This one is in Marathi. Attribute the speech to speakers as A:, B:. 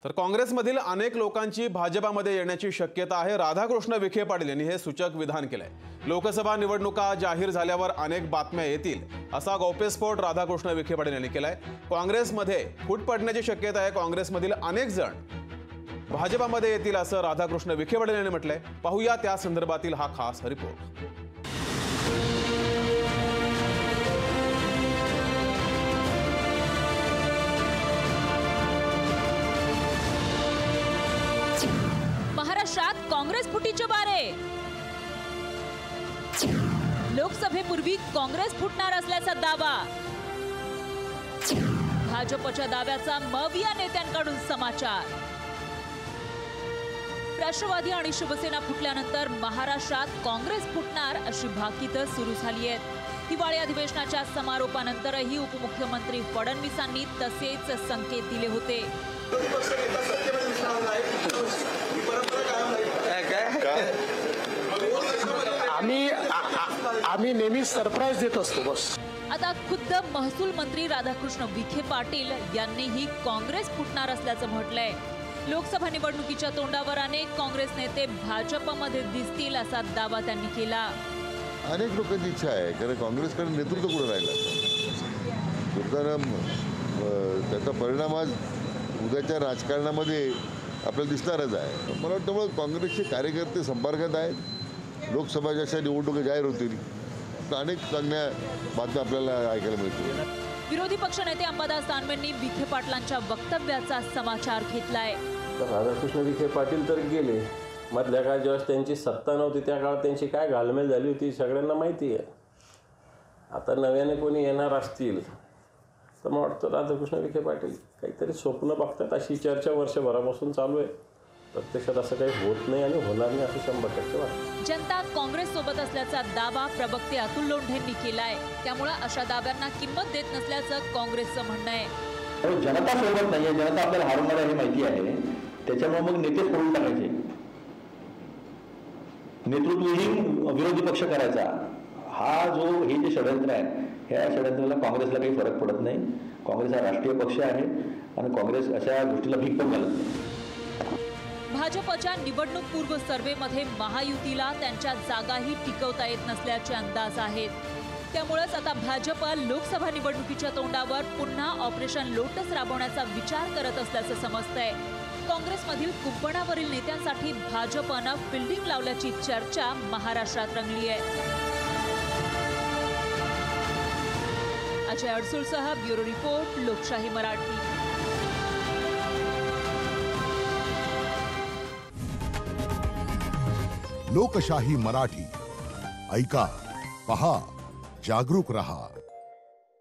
A: तर काँग्रेसमधील अनेक लोकांची भाजपामध्ये येण्याची शक्यता आहे। राधाकृष्ण विखे पाटील यांनी हे सूचक विधान केलंय। लोकसभा निवडणुका जाहीर झाल्यावर अनेक बातम्या येतील असा गौप्यस्फोट राधाकृष्ण विखे पाटील यांनी केलाय। काँग्रेसमध्ये फूट पडण्याची शक्यता आहे। काँग्रेसमधील अनेक जण भाजपामध्ये येतील असं राधाकृष्ण विखे पाटील यांनी म्हटलंय। पाहूया त्या संदर्भातील हा खास रिपोर्ट।
B: महाराष्ट्रात काँग्रेस फुटीचे वारे। लोकसभेपूर्वी काँग्रेस फुटणार असल्याचा दावा। भाजपच्या दाव्याचा मविया नेत्यांकडून समाचार। राष्ट्रवादी आणि शिवसेना फुटल्यानंतर महाराष्ट्रात काँग्रेस फुटणार अशी भाकीतं सुरू झाली आहेत। हिवाळी अधिवेशनाच्या समारोपानंतरही उपमुख्यमंत्री फडणवीसांनी तसेच संकेत दिले होते।
C: आम्ही नेहमी सरप्राईज देत असतो बस।
B: आता खुद्द महसूल मंत्री राधाकृष्ण विखे पाटील यांनीही काँग्रेस फुटणार असल्याचं म्हटलंय। लोकसभा निवडणुकीच्या तोंडावर अनेक काँग्रेस नेते भाजपमध्ये दिसतील असा दावा त्यांनी केला।
D: अनेक लोकांची इच्छा आहे, कारण काँग्रेसकडे नेतृत्व कुठे राहिलं तर त्याचा परिणाम आज उद्याच्या राजकारणामध्ये आपल्याला दिसणारच आहे। मला वाटतं मग काँग्रेसचे कार्यकर्ते संपर्कात आहेत। लोकसभा जशा निवडणुका जाहीर होतील तर अनेक चांगल्या बातम्या आपल्याला ऐकायला मिळतील।
B: विरोधी पक्षनेते अंबादास दानवेंनी विखे पाटलांच्या वक्तव्याचा समाचार घेतलाय।
E: राधाकृष्ण विखे पाटील तर गेले, मधल्या काळात जेव्हा त्यांची सत्ता नव्हती त्या काळात त्यांची काय घालमेल झाली होती सगळ्यांना माहिती आहे। आता नव्याने कोणी येणार असतील तर मला वाटतं राधाकृष्ण विखे पाटील काहीतरी स्वप्न बघतात अशी चर्चा वर्षभरापासून चालू आहे। प्रत्यक्षात असं काही होत नाही आणि होणार नाही असं 100% वाटतं।
B: जनता काँग्रेस सोबत असल्याचा दावा प्रवक्ते अतुल लोंढेंनी केलाय। त्यामुळे अशा दाव्यांना किंमत देत नसल्याचं काँग्रेसचं म्हणणं आहे।
F: जनता सोबत नाहीये, जनता आपल्याला हरवणार आहे हे माहिती आहे, त्याच्यामुळे मग नेतेच पडून टाकायचे, नेतृत्वहीन विरोधी पक्ष करायचा हा जो हे जे षडयंत्र आहे, ह्या षडयंत्राला काँग्रेसला काही फरक पडत नाही। काँग्रेस हा राष्ट्रीय पक्ष आहे आणि काँग्रेस अशा गोष्टीला भीक पण घालत नाही।
B: भाजपच्या निवडणूक पूर्व सर्व्हेमध्ये महायुतीला त्यांच्या जागाही टिकवता येत नसल्याचे अंदाज आहेत। त्यामुळेच आता भाजप लोकसभा निवडणुकीच्या तोंडावर पुन्हा ऑपरेशन लोटस राबवण्याचा विचार करत असल्याचं समजतंय। काँग्रेसमधील कुंपणावरील नेत्यांसाठी भाजपनं फिल्डिंग लावल्याची चर्चा महाराष्ट्रात रंगली आहे। अजय अडसूळसह ब्युरो रिपोर्ट, लोकशाही मराठी।
G: लोकशाही मराठी ऐका, पहा, जागरूक रहा।